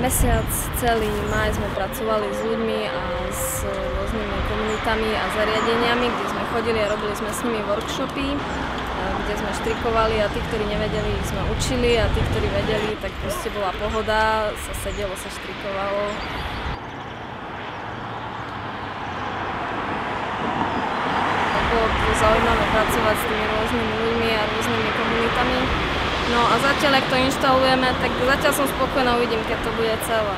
Mesiac celý maj sme pracovali s ľuďmi a s rôznymi komunitami a zariadeniami, kde sme chodili a robili sme s nimi workshopy, kde sme štrikovali a tí, ktorí nevedeli, sme učili a tí, ktorí vedeli, tak proste bola pohoda, sa sedelo, sa štrikovalo. Bolo zaujímavé pracovať s tými rôznymi ľuďmi a rôznymi komunitami. No a zatiaľ, ak to inštalujeme, tak zatiaľ som spokojná, uvidím, keď to bude celé.